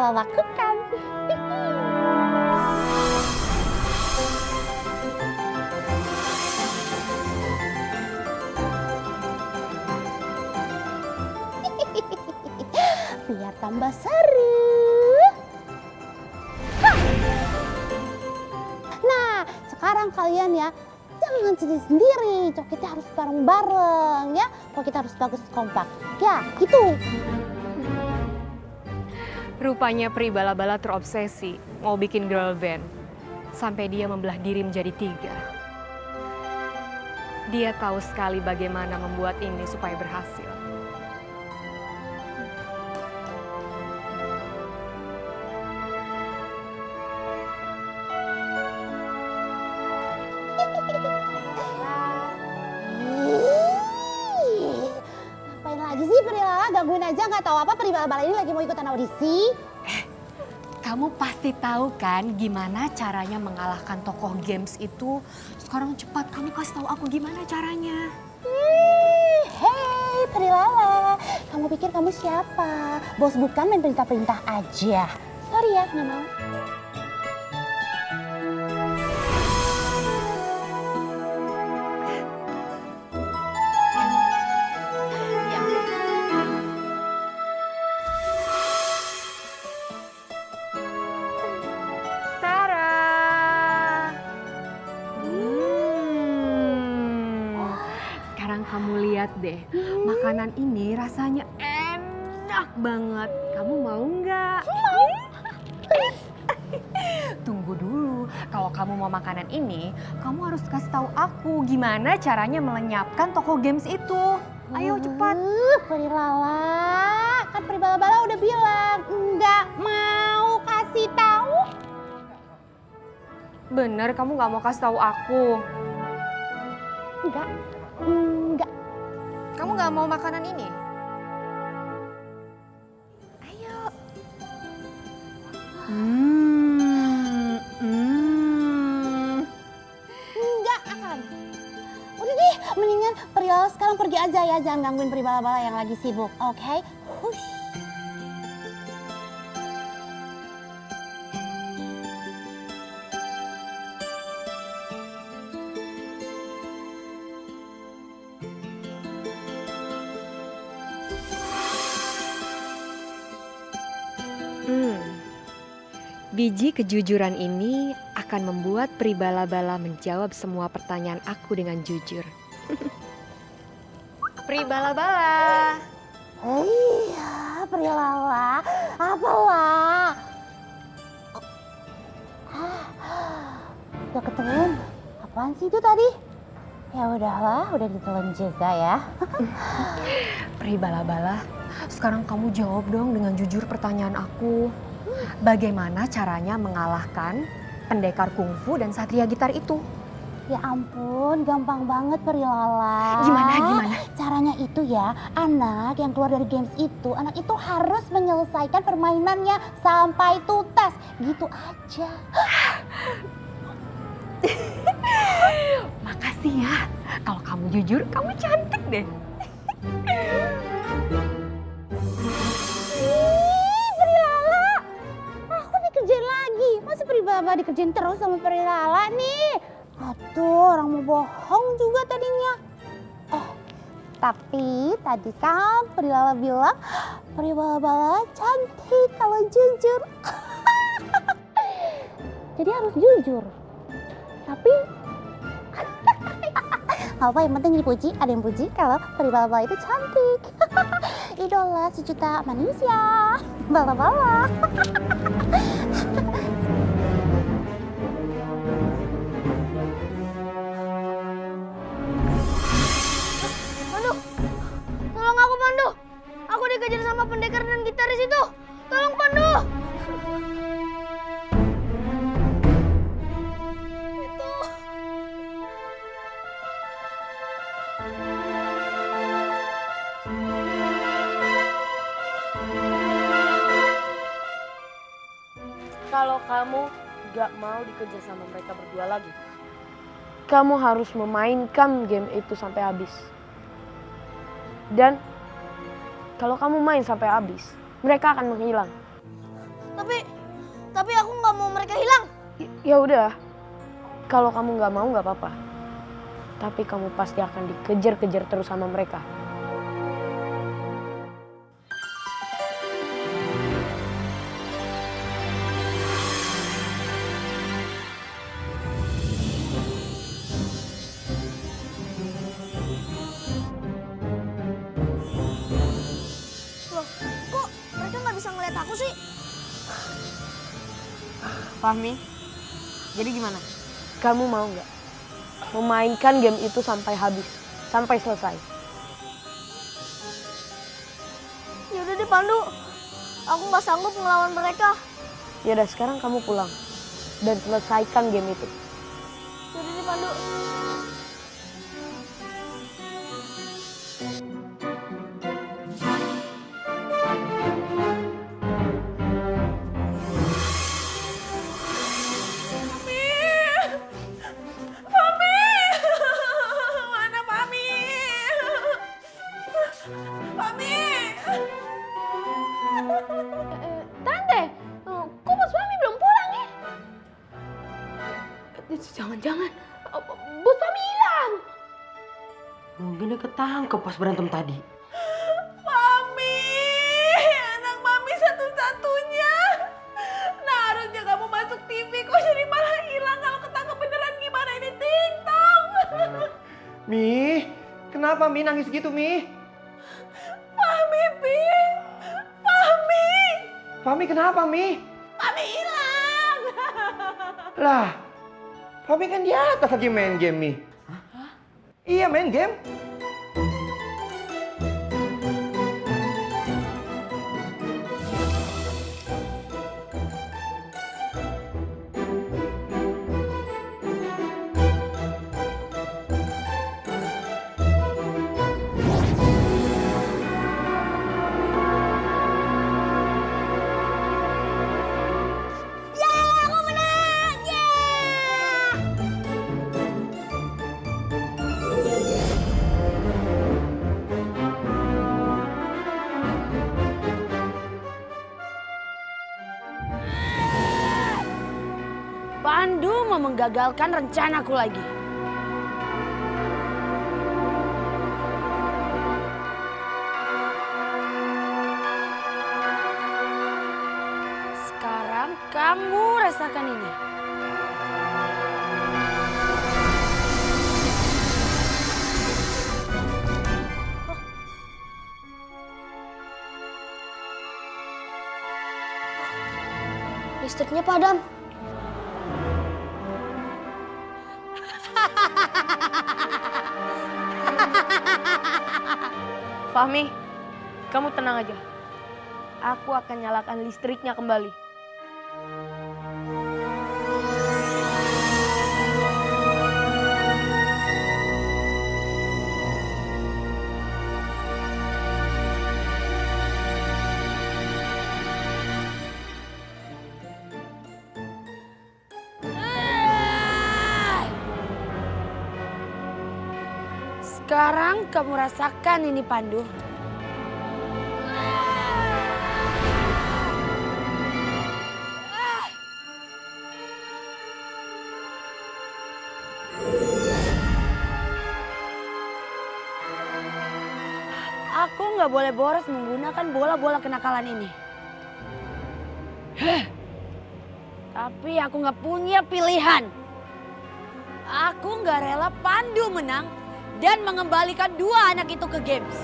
Pribala lakukan. Biar tambah seru. Nah, sekarang kalian ya, jangan sendiri-sendiri. Kita harus bareng-bareng ya. Kita harus bagus kompak. Ya, gitu. Rupanya Pribala-bala terobsesi mau bikin girl band. Sampai dia membelah diri menjadi 3. Dia tahu sekali bagaimana membuat ini supaya berhasil. Ngapain lagi sih Pribala? Gangguin aja, nggak tahu apa Pribala-bala ini lagi mau ikutan audisi. Kamu pasti tahu kan gimana caranya mengalahkan tokoh games itu. Sekarang cepat kamu kasih tahu aku gimana caranya. Hei Pribala, kamu pikir kamu siapa? Bos bukan main perintah-perintah aja. Sorry ya, nggak mau. Sekarang kamu lihat deh, makanan ini rasanya enak banget. Kamu mau nggak? Tunggu dulu, kalau kamu mau makanan ini, kamu harus kasih tahu aku gimana caranya melenyapkan toko games itu. Ayo cepat. Pribala, kan Pribala-bala udah bilang nggak mau kasih tahu. Bener, kamu nggak mau kasih tahu aku. Enggak. Kamu nggak mau makanan ini? Ayo. Enggak akan. Udah deh, mendingan Pribala sekarang pergi aja ya. Jangan gangguin Pribala-bala yang lagi sibuk, oke? Hush. Biji kejujuran ini akan membuat Pribala-bala menjawab semua pertanyaan aku dengan jujur. Pribala-bala. Iya, Pribala. Apalah? Udah ketemuan. Apaan sih itu tadi? Ya udahlah, udah ditelan juga ya. Pribala-bala, sekarang kamu jawab dong dengan jujur pertanyaan aku. Bagaimana caranya mengalahkan pendekar kungfu dan satria gitar itu? Ya ampun, gampang banget Pribala. Gimana? Caranya itu ya, anak yang keluar dari games itu, anak itu harus menyelesaikan permainannya sampai tuntas. Gitu aja. Makasih ya. Kalau kamu jujur, kamu cantik deh. Dikerjain lagi, masa Pribala dikerjain terus sama Pribala nih? Aduh, orang mau bohong juga tadinya. Tapi tadi kan Pribala bilang Pribala cantik kalau jujur. Jadi harus jujur. Tapi apa yang penting dipuji, ada yang puji kalau Pribala itu cantik. Idola sejuta manusia. Bala-bala. Pandu, tolong aku Pandu. Aku dikejar sama pendekar dan gitaris itu. Tolong Pandu. Kalau kamu gak mau dikejar sama mereka berdua lagi, kamu harus memainkan game itu sampai habis. Dan kalau kamu main sampai habis, mereka akan menghilang. Tapi aku nggak mau mereka hilang. Ya udah, kalau kamu nggak mau nggak apa-apa. Tapi kamu pasti akan dikejar-kejar terus sama mereka. Loh, kok mereka nggak bisa ngeliat aku sih? Fahmi, jadi gimana? Kamu mau nggak memainkan game itu sampai habis, sampai selesai? Ya udah deh Pandu, aku nggak sanggup ngelawan mereka. Ya udah, sekarang kamu pulang dan selesaikan game itu. Ya udah deh Pandu. Tante, kok Bos Fahmi belum pulang ya? Jangan-jangan Bos Fahmi hilang. Mungkin dia ketangkep pas berantem tadi. Mami, anak Mami satu-satunya. Nah harusnya kamu masuk TV, kok jadi malah hilang. Kalau ketangkep beneran gimana ini TikTok? Mi, kenapa Mi nangis gitu Mi? Mami, Pi. Mami. Fahmi kenapa Mi? Mami hilang. Lah, Fahmi kan di atas lagi main game Mi. Iya main game. Pandu mau menggagalkan rencanaku lagi. Sekarang kamu rasakan ini. Listriknya padam. Fahmi, kamu tenang aja. Aku akan nyalakan listriknya kembali. Sekarang kamu rasakan ini, Pandu. Aku nggak boleh boros menggunakan bola-bola kenakalan ini. Tapi aku nggak punya pilihan. Aku nggak rela Pandu menang dan mengembalikan dua anak itu ke games.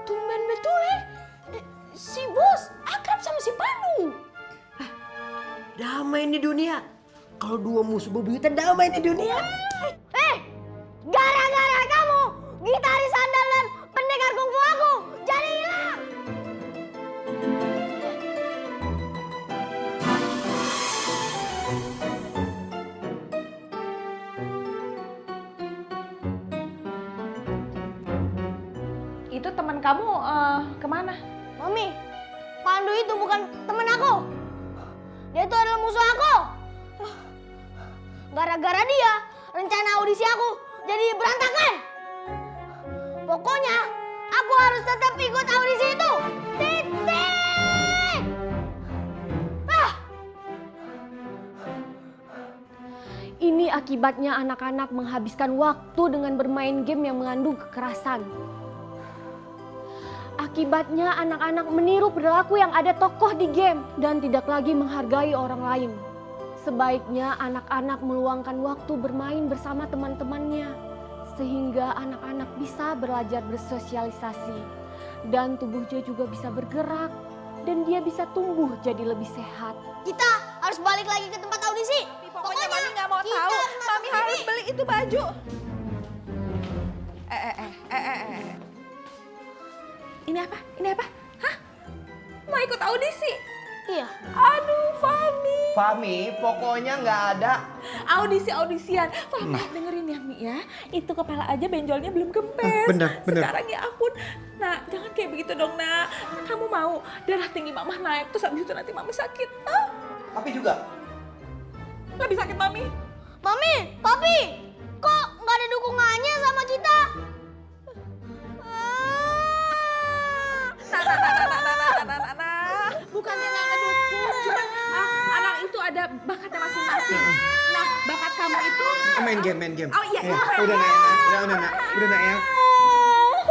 Tumben betul ya. Si Bos akrab sama si Pandu. Damai di dunia. Kalau dua musuh bebuyutan damai di dunia. Gak itu teman kamu kemana? Mami, Pandu itu bukan temen aku. Dia itu adalah musuh aku. Gara-gara dia, rencana audisi aku jadi berantakan. Pokoknya, aku harus tetap ikut audisi itu. Titik! Ah! Ini akibatnya anak-anak menghabiskan waktu dengan bermain game yang mengandung kekerasan. Akibatnya anak-anak meniru perilaku yang ada tokoh di game dan tidak lagi menghargai orang lain. Sebaiknya anak-anak meluangkan waktu bermain bersama teman-temannya sehingga anak-anak bisa belajar bersosialisasi dan tubuhnya juga bisa bergerak dan dia bisa tumbuh jadi lebih sehat. Kita harus balik lagi ke tempat audisi. Pokoknya Mami nggak mau kita tahu. harus Mami masuk harus sini. beli itu baju. Ini apa? Ini apa? Hah? Mau ikut audisi? Iya. Aduh, Fami. Fami, pokoknya nggak ada. Audisi-audisian. Fami, dengerin ya, Mi ya. Itu kepala aja benjolnya belum kempes. Bener. Sekarang ya ampun. Nah, jangan kayak begitu dong, Nak. Kamu mau darah tinggi Mama naik, terus habis itu nanti Mami sakit. Ah, Tapi juga. lebih sakit Mami. Mami, Papi, kok nggak ada dukungannya sama kita? Nah. Bukannya nggak ngedukung, cuma anak itu ada bakatnya masing-masing. Nah, bakat kamu itu Main game. Oh, iya. Udah nak ya.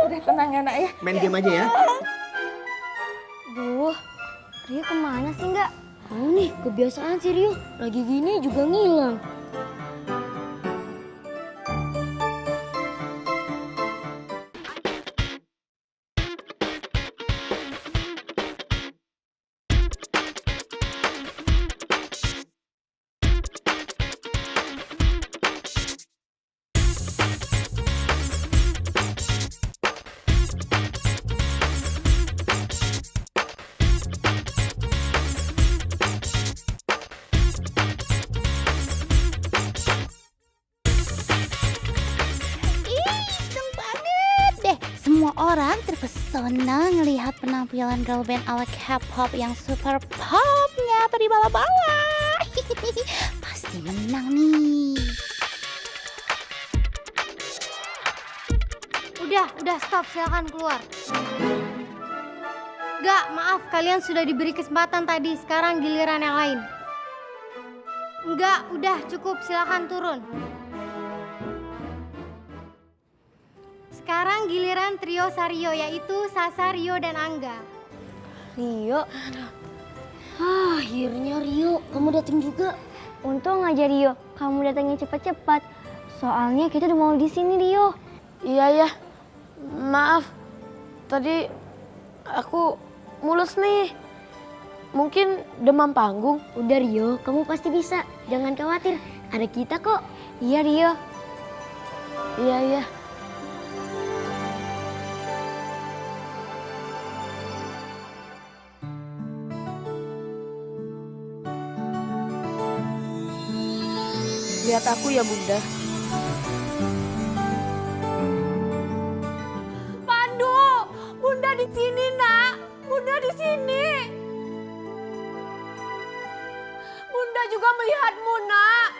udah tenang ya, Nak ya. Main game aja ya. Duh, Rio kemana sih nggak? Nih, kebiasaan sih Rio. Lagi gini juga ngilang. Semua orang terpesona ngelihat penampilan girl band ala K-pop yang super popnya tadi bala-bala. Pasti menang nih. Udah stop, silakan keluar. Gak, maaf, kalian sudah diberi kesempatan tadi, sekarang giliran yang lain. Enggak, udah cukup, silakan turun. Sekarang giliran trio Sario, yaitu Sasa, Rio, dan Angga. Rio? Akhirnya Rio, kamu datang juga. Untung aja Rio, kamu datangnya cepat-cepat. Soalnya kita udah mau di sini Rio. Iya ya, maaf. Tadi aku mulus nih. Mungkin demam panggung. Udah Rio, kamu pasti bisa. Jangan khawatir, ada kita kok. Iya Rio. Iya. Lihat aku ya Bunda. Pandu, Bunda di sini, Nak. Bunda di sini. Bunda juga melihatmu, Nak.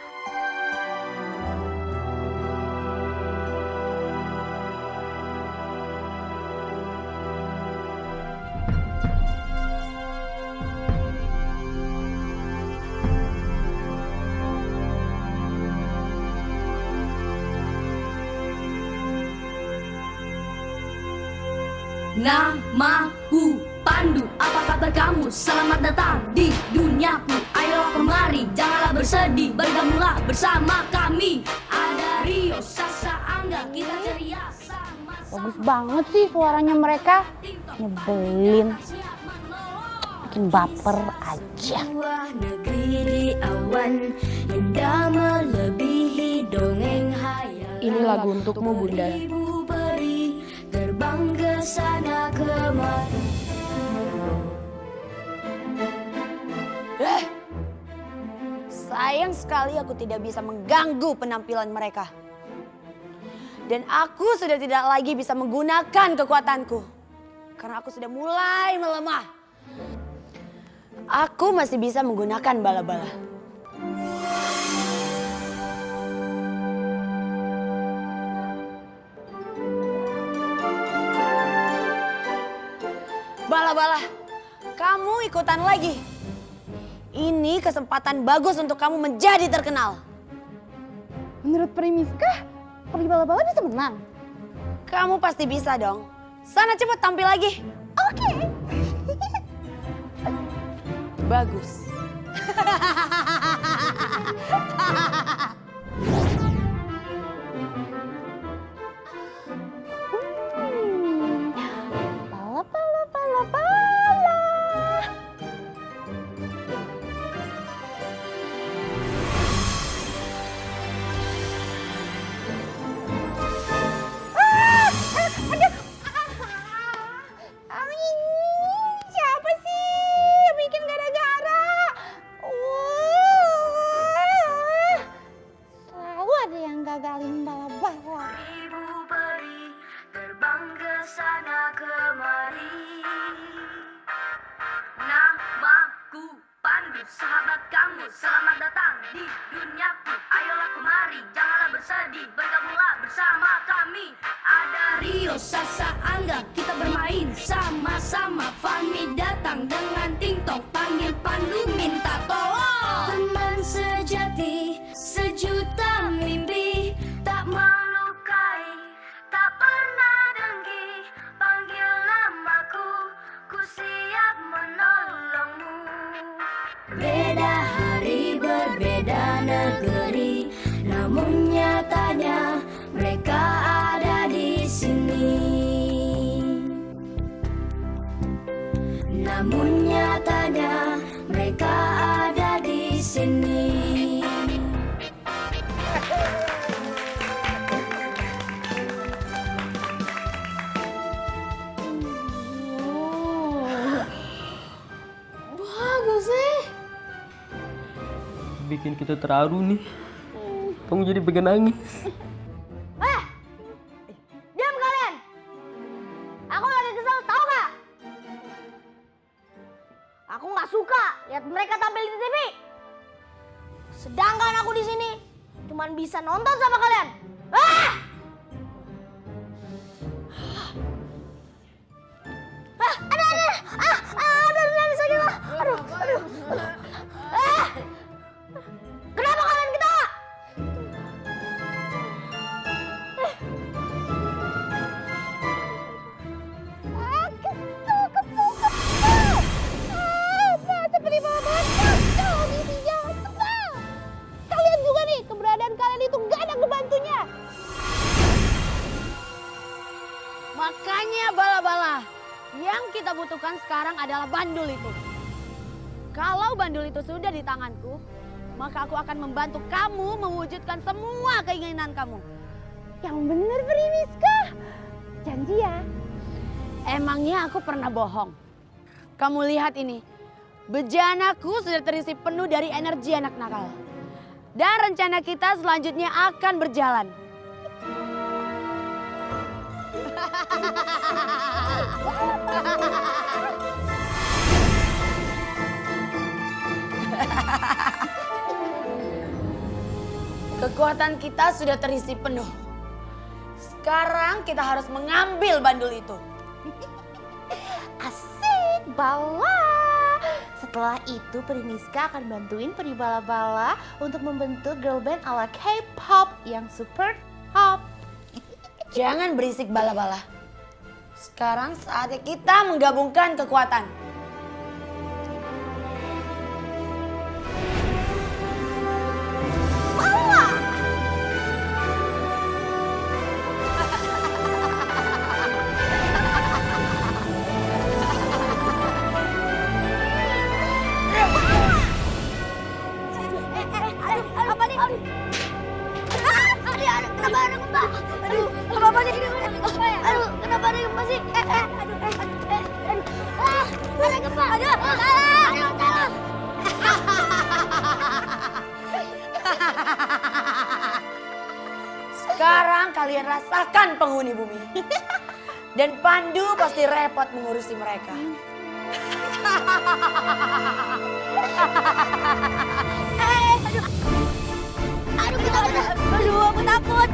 Namaku Pandu, apa kabar kamu? Selamat datang di duniaku. Ayo kemari, janganlah bersedih, bergabunglah bersama kami. Ada Rio, Sasa, Angga, kita ceria sama-sama. Bagus banget sih suaranya mereka. Nyebelin. Bikin baper aja. Sebuah negeri di awan, indah melebihi dongeng hayal. Ini lagu untukmu Bunda. Ibu peri terbang ke sana kemari. Sayang sekali aku tidak bisa mengganggu penampilan mereka. Dan aku sudah tidak lagi bisa menggunakan kekuatanku. Karena aku sudah mulai melemah. Aku masih bisa menggunakan bala-bala. Bala-bala, kamu ikutan lagi. Ini kesempatan bagus untuk kamu menjadi terkenal. Menurut Primiska, peri bala-bala bisa menang. Kamu pasti bisa dong. Sana cepat tampil lagi. Oke. Bagus. Siapa sih yang bikin gara-gara? Selalu ada yang gagalin bala-bala. Ibu peri terbang ke sana kemari. Namaku Pandu, sahabat kamu, selamat datang di duniaku. Ayolah kemari, janganlah bersedih, bergabunglah bersama kami. Ada Rio, Sasa, Angga, kita bermain sama-sama. Fahmi datang dengan tingtong, panggil Pandu minta tolong. Teman sejati, sejuta mimpi, tak melukai, tak pernah dengki. Panggil namaku, ku siap menolongmu. Beda hari, berbeda negeri, namun nyatanya mereka ada di sini. Namun nyatanya mereka ada di sini. Bagus sih. Bikin kita terharu nih. Kamu jadi pengen nangis. Diam kalian. Aku lagi kesel, tahu nggak? Aku nggak suka lihat mereka tampil di TV. Sedangkan aku di sini cuman bisa nonton sama kalian. Ada sakit lah. Aduh. Kenapa kalian ketawa? Seperti bala-bala kacau misinya. Sebel. Kalian juga nih, keberadaan kalian itu gak ada ngebantunya. Makanya bala-bala, yang kita butuhkan sekarang adalah bandul itu. Kalau bandul itu sudah di tanganku, maka aku akan membantu kamu mewujudkan semua keinginan kamu. Yang bener Primiska. Janji ya. Emangnya aku pernah bohong? Kamu lihat ini, bejanaku sudah terisi penuh dari energi anak nakal. Dan rencana kita selanjutnya akan berjalan. Kekuatan kita sudah terisi penuh. Sekarang kita harus mengambil bandul itu. Asik, Bala. Setelah itu Primiska akan bantuin peri bala-bala untuk membentuk girl band ala K-pop yang super hot. Jangan berisik bala-bala. Sekarang saatnya kita menggabungkan kekuatan. Kenapa nih? Aduh, kenapa nih masih? kalian rasakan penghuni bumi. Dan Pandu pasti repot mengurusi mereka. Aduh, aku takut.